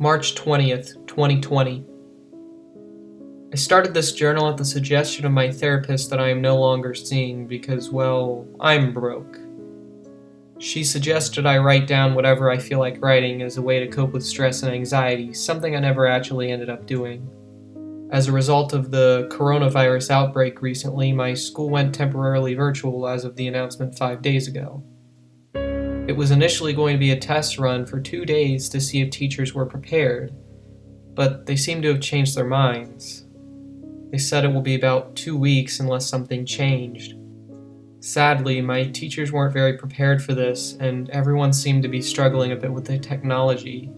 March 20th, 2020. I started this journal at the suggestion of my therapist that I am no longer seeing because, well, I'm broke. She suggested I write down whatever I feel like writing as a way to cope with stress and anxiety, something I never actually ended up doing. As a result of the coronavirus outbreak recently, my school went temporarily virtual as of the announcement 5 days ago. It was initially going to be a test run for 2 days to see if teachers were prepared, but they seem to have changed their minds. They said it will be about 2 weeks unless something changed. Sadly, my teachers weren't very prepared for this, and everyone seemed to be struggling a bit with the technology.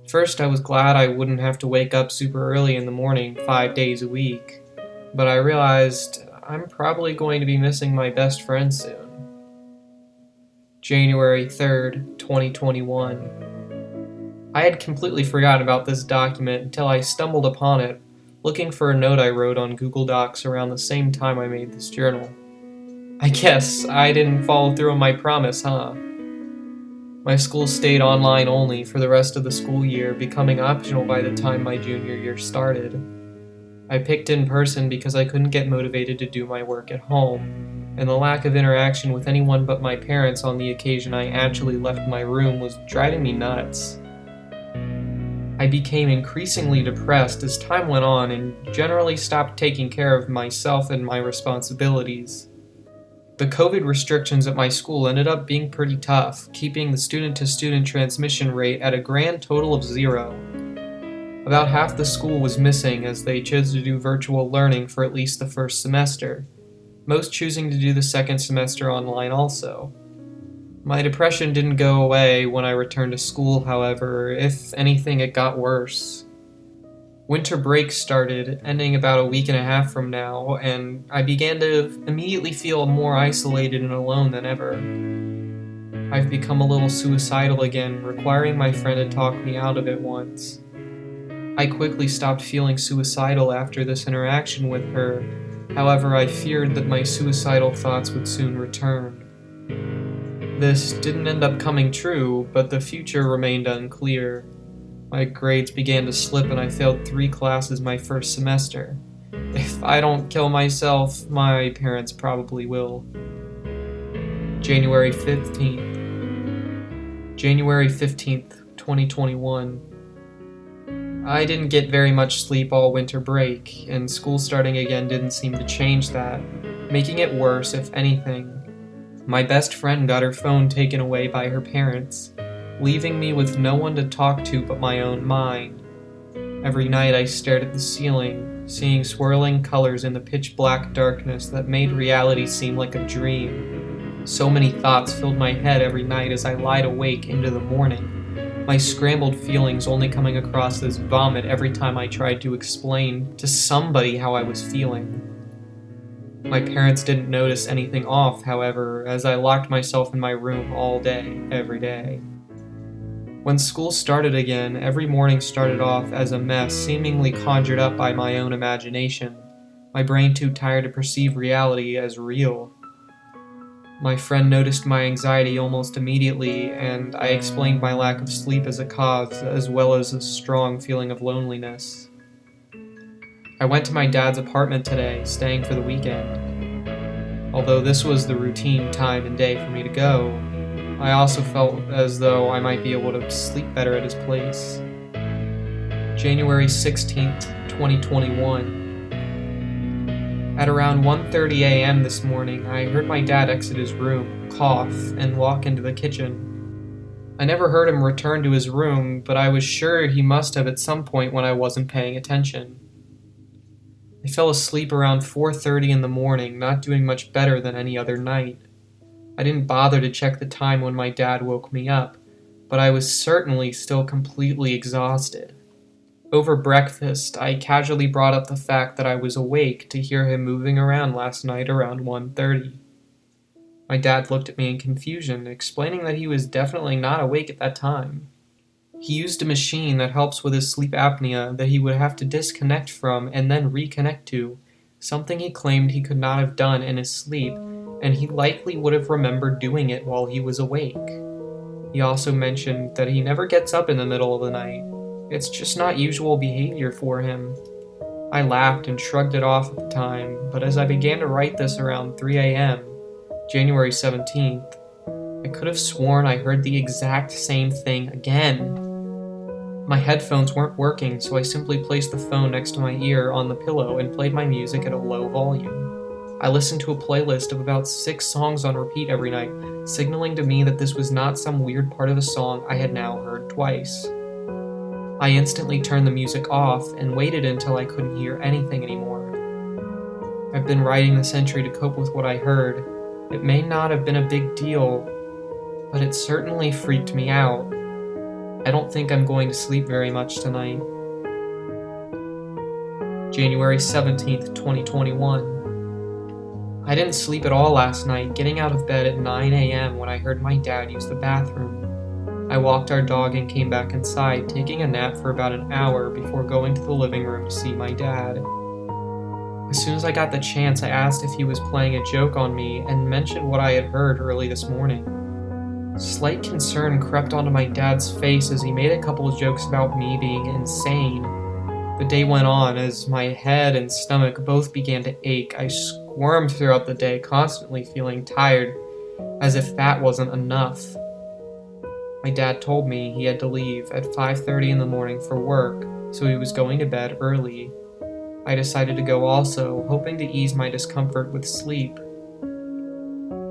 First, I was glad I wouldn't have to wake up super early in the morning 5 days a week, but I realized I'm probably going to be missing my best friend soon. January 3rd, 2021. I had completely forgotten about this document until I stumbled upon it, looking for a note I wrote on Google Docs around the same time I made this journal. I guess I didn't follow through on my promise, huh? My school stayed online only for the rest of the school year, becoming optional by the time my junior year started. I picked in person because I couldn't get motivated to do my work at home, and the lack of interaction with anyone but my parents on the occasion I actually left my room was driving me nuts. I became increasingly depressed as time went on and generally stopped taking care of myself and my responsibilities. The COVID restrictions at my school ended up being pretty tough, keeping the student-to-student transmission rate at a grand total of 0. About half the school was missing as they chose to do virtual learning for at least the first semester, most choosing to do the second semester online also. My depression didn't go away when I returned to school, however. If anything, it got worse. Winter break started, ending about a week and a half from now, and I began to immediately feel more isolated and alone than ever. I've become a little suicidal again, requiring my friend to talk me out of it once. I quickly stopped feeling suicidal after this interaction with her. However, I feared that my suicidal thoughts would soon return. This didn't end up coming true, but the future remained unclear. My grades began to slip and I failed 3 classes my first semester. If I don't kill myself, my parents probably will. January 15th. January 15th, 2021. I didn't get very much sleep all winter break, and school starting again didn't seem to change that, making it worse if anything. My best friend got her phone taken away by her parents, leaving me with no one to talk to but my own mind. Every night I stared at the ceiling, seeing swirling colors in the pitch-black darkness that made reality seem like a dream. So many thoughts filled my head every night as I lied awake into the morning, my scrambled feelings only coming across as vomit every time I tried to explain to somebody how I was feeling. My parents didn't notice anything off, however, as I locked myself in my room all day, every day. When school started again, every morning started off as a mess seemingly conjured up by my own imagination, my brain too tired to perceive reality as real. My friend noticed my anxiety almost immediately, and I explained my lack of sleep as a cause, as well as a strong feeling of loneliness. I went to my dad's apartment today, staying for the weekend. Although this was the routine time and day for me to go, I also felt as though I might be able to sleep better at his place. January 16th, 2021. At around 1:30 a.m. this morning, I heard my dad exit his room, cough, and walk into the kitchen. I never heard him return to his room, but I was sure he must have at some point when I wasn't paying attention. I fell asleep around 4:30 in the morning, not doing much better than any other night. I didn't bother to check the time when my dad woke me up, but I was certainly still completely exhausted. Over breakfast, I casually brought up the fact that I was awake to hear him moving around last night around 1:30. My dad looked at me in confusion, explaining that he was definitely not awake at that time. He used a machine that helps with his sleep apnea that he would have to disconnect from and then reconnect to, something he claimed he could not have done in his sleep, and he likely would have remembered doing it while he was awake. He also mentioned that he never gets up in the middle of the night, It's just not usual behavior for him." I laughed and shrugged it off at the time, but as I began to write this around 3 a.m., January 17th, I could have sworn I heard the exact same thing again. My headphones weren't working, so I simply placed the phone next to my ear on the pillow and played my music at a low volume. I listened to a playlist of about 6 songs on repeat every night, signaling to me that this was not some weird part of a song I had now heard twice. I instantly turned the music off and waited until I couldn't hear anything anymore. I've been writing this entry to cope with what I heard. It may not have been a big deal, but it certainly freaked me out. I don't think I'm going to sleep very much tonight. January 17th, 2021. I didn't sleep at all last night, getting out of bed at 9 a.m. when I heard my dad use the bathroom. I walked our dog and came back inside, taking a nap for about an hour before going to the living room to see my dad. As soon as I got the chance, I asked if he was playing a joke on me and mentioned what I had heard early this morning. Slight concern crept onto my dad's face as he made a couple of jokes about me being insane. The day went on as my head and stomach both began to ache. I squirmed throughout the day, constantly feeling tired, as if that wasn't enough. My dad told me he had to leave at 5:30 in the morning for work, so he was going to bed early. I decided to go also, hoping to ease my discomfort with sleep.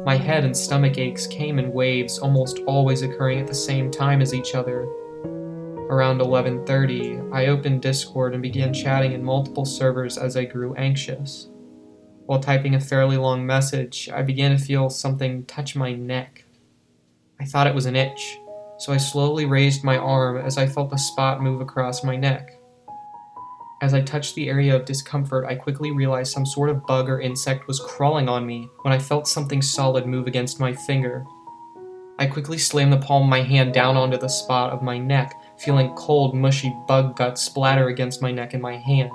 My head and stomach aches came in waves, almost always occurring at the same time as each other. Around 11:30, I opened Discord and began chatting in multiple servers as I grew anxious. While typing a fairly long message, I began to feel something touch my neck. I thought it was an itch, so I slowly raised my arm as I felt the spot move across my neck. As I touched the area of discomfort, I quickly realized some sort of bug or insect was crawling on me when I felt something solid move against my finger. I quickly slammed the palm of my hand down onto the spot of my neck, feeling cold, mushy bug guts splatter against my neck and my hand.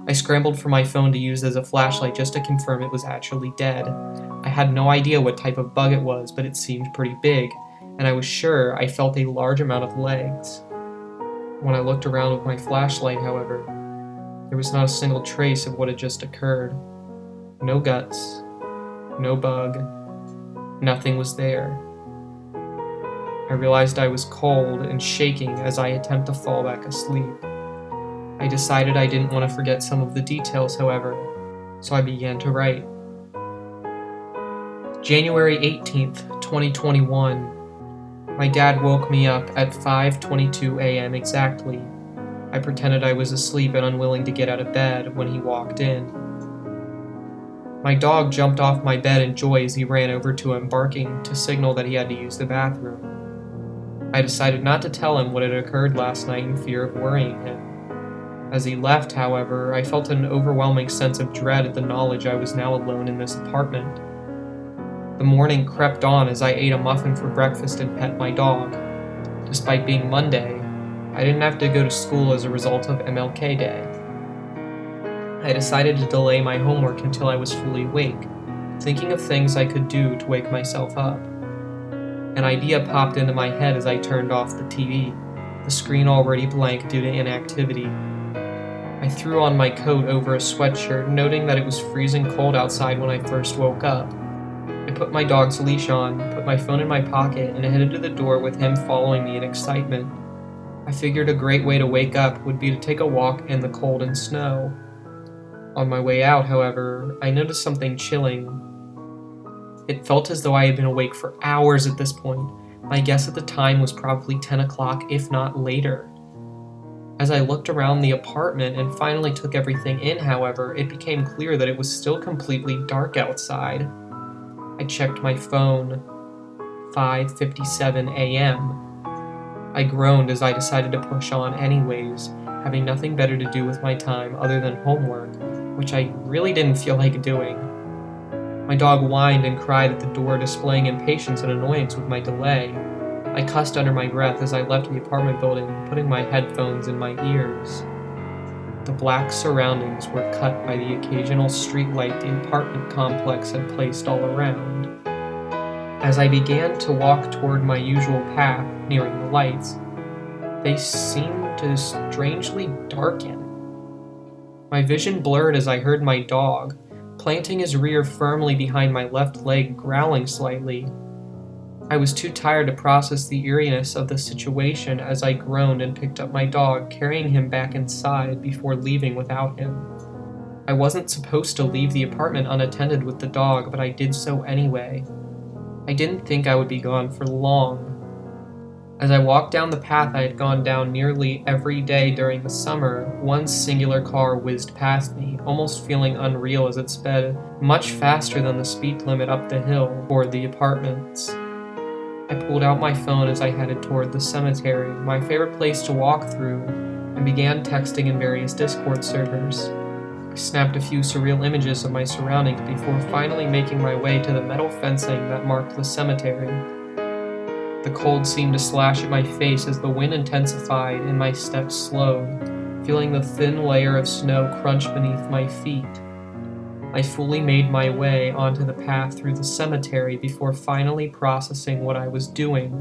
I scrambled for my phone to use as a flashlight just to confirm it was actually dead. I had no idea what type of bug it was, but it seemed pretty big, and I was sure I felt a large amount of legs. When I looked around with my flashlight, however, there was not a single trace of what had just occurred. No guts, no bug, nothing was there. I realized I was cold and shaking as I attempted to fall back asleep. I decided I didn't want to forget some of the details, however, so I began to write. January 18th, 2021. My dad woke me up at 5:22 a.m. exactly. I pretended I was asleep and unwilling to get out of bed when he walked in. My dog jumped off my bed in joy as he ran over to him, barking to signal that he had to use the bathroom. I decided not to tell him what had occurred last night in fear of worrying him. As he left, however, I felt an overwhelming sense of dread at the knowledge I was now alone in this apartment. The morning crept on as I ate a muffin for breakfast and pet my dog. Despite being Monday, I didn't have to go to school as a result of MLK Day. I decided to delay my homework until I was fully awake, thinking of things I could do to wake myself up. An idea popped into my head as I turned off the TV, the screen already blank due to inactivity. I threw on my coat over a sweatshirt, noting that it was freezing cold outside when I first woke up. I put my dog's leash on, put my phone in my pocket, and headed to the door with him following me in excitement. I figured a great way to wake up would be to take a walk in the cold and snow. On my way out, however, I noticed something chilling. It felt as though I had been awake for hours at this point. My guess at the time was probably 10 o'clock, if not later. As I looked around the apartment and finally took everything in, however, it became clear that it was still completely dark outside. I checked my phone. 5:57 a.m. I groaned as I decided to push on anyways, having nothing better to do with my time other than homework, which I really didn't feel like doing. My dog whined and cried at the door, displaying impatience and annoyance with my delay. I cussed under my breath as I left the apartment building, putting my headphones in my ears. The black surroundings were cut by the occasional streetlight the apartment complex had placed all around. As I began to walk toward my usual path, nearing the lights, They seemed to strangely darken. My vision blurred as I heard my dog, planting his rear firmly behind my left leg, growling slightly. I was too tired to process the eeriness of the situation as I groaned and picked up my dog, carrying him back inside before leaving without him. I wasn't supposed to leave the apartment unattended with the dog, but I did so anyway. I didn't think I would be gone for long. As I walked down the path I had gone down nearly every day during the summer, one singular car whizzed past me, almost feeling unreal as it sped much faster than the speed limit up the hill toward the apartments. I pulled out my phone as I headed toward the cemetery, my favorite place to walk through, and began texting in various Discord servers. I snapped a few surreal images of my surroundings before finally making my way to the metal fencing that marked the cemetery. The cold seemed to slash at my face as the wind intensified and my steps slowed, feeling the thin layer of snow crunch beneath my feet. I fully made my way onto the path through the cemetery before finally processing what I was doing.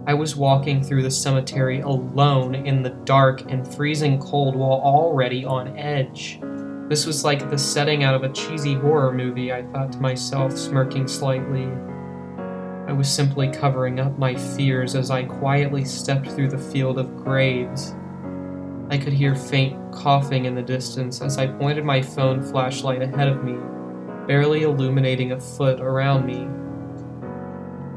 I was walking through the cemetery alone in the dark and freezing cold while already on edge. This was like the setting out of a cheesy horror movie, I thought to myself, smirking slightly. I was simply covering up my fears as I quietly stepped through the field of graves. I could hear faint coughing in the distance as I pointed my phone flashlight ahead of me, barely illuminating a foot around me.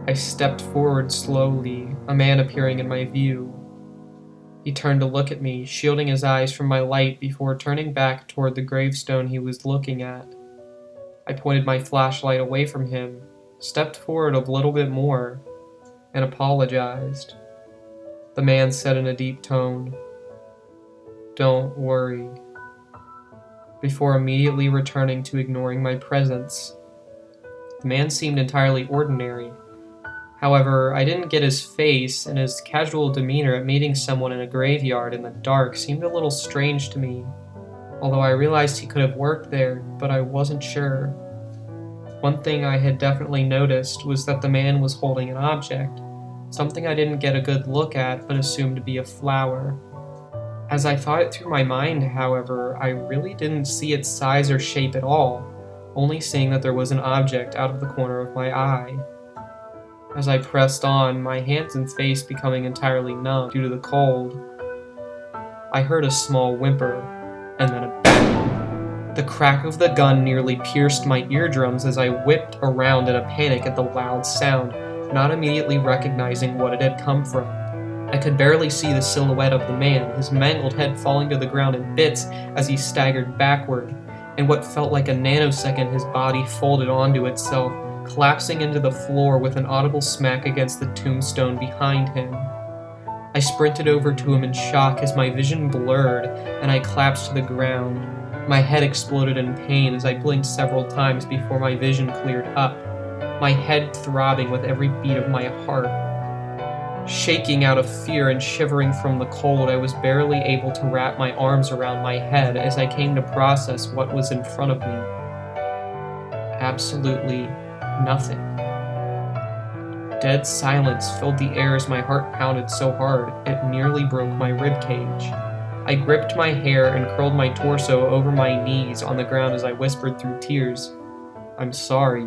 I stepped forward slowly, a man appearing in my view. He turned to look at me, shielding his eyes from my light before turning back toward the gravestone he was looking at. I pointed my flashlight away from him, stepped forward a little bit more, and apologized. The man said in a deep tone, "Don't worry," before immediately returning to ignoring my presence. The man seemed entirely ordinary. However, I didn't get his face, and his casual demeanor at meeting someone in a graveyard in the dark seemed a little strange to me, although I realized he could have worked there, but I wasn't sure. One thing I had definitely noticed was that the man was holding an object, something I didn't get a good look at but assumed to be a flower. As I thought it through my mind, however, I really didn't see its size or shape at all, only seeing that there was an object out of the corner of my eye. As I pressed on, my hands and face becoming entirely numb due to the cold, I heard a small whimper, and then a bang. The crack of the gun nearly pierced my eardrums as I whipped around in a panic at the loud sound, not immediately recognizing what it had come from. I could barely see the silhouette of the man, his mangled head falling to the ground in bits as he staggered backward. In what felt like a nanosecond, his body folded onto itself, collapsing into the floor with an audible smack against the tombstone behind him. I sprinted over to him in shock as my vision blurred and I collapsed to the ground. My head exploded in pain as I blinked several times before my vision cleared up, my head throbbing with every beat of my heart. Shaking out of fear and shivering from the cold, I was barely able to wrap my arms around my head as I came to process what was in front of me. Absolutely nothing. Dead silence filled the air as my heart pounded so hard it nearly broke my ribcage. I gripped my hair and curled my torso over my knees on the ground as I whispered through tears, "I'm sorry."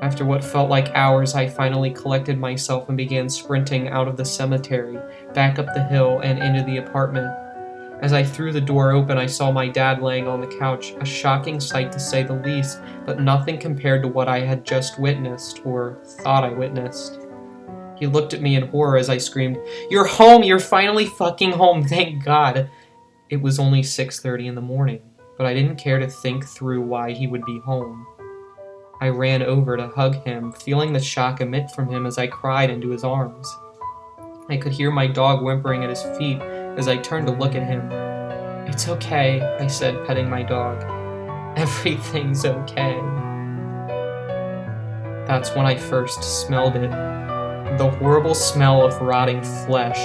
After what felt like hours, I finally collected myself and began sprinting out of the cemetery, back up the hill and into the apartment. As I threw the door open, I saw my dad laying on the couch, a shocking sight to say the least, but nothing compared to what I had just witnessed, or thought I witnessed. He looked at me in horror as I screamed, "You're home! You're finally fucking home! Thank God!" It was only 6:30 in the morning, but I didn't care to think through why he would be home. I ran over to hug him, feeling the shock emit from him as I cried into his arms. I could hear my dog whimpering at his feet as I turned to look at him. "It's okay," I said, petting my dog. "Everything's okay." That's when I first smelled it. The horrible smell of rotting flesh.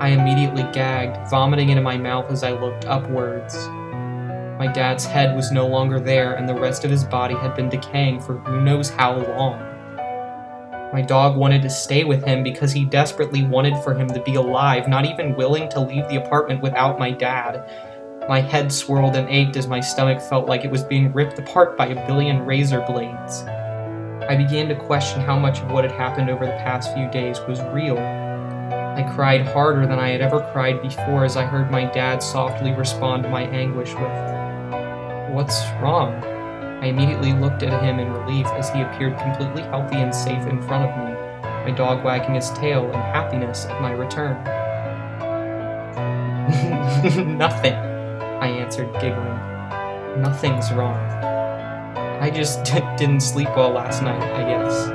I immediately gagged, vomiting into my mouth as I looked upwards. My dad's head was no longer there, and the rest of his body had been decaying for who knows how long. My dog wanted to stay with him because he desperately wanted for him to be alive, not even willing to leave the apartment without my dad. My head swirled and ached as my stomach felt like it was being ripped apart by a billion razor blades. I began to question how much of what had happened over the past few days was real. I cried harder than I had ever cried before as I heard my dad softly respond to my anguish with, "What's wrong?" I immediately looked at him in relief as he appeared completely healthy and safe in front of me, my dog wagging his tail in happiness at my return. "Nothing," I answered, giggling. "Nothing's wrong. I just didn't sleep well last night, I guess."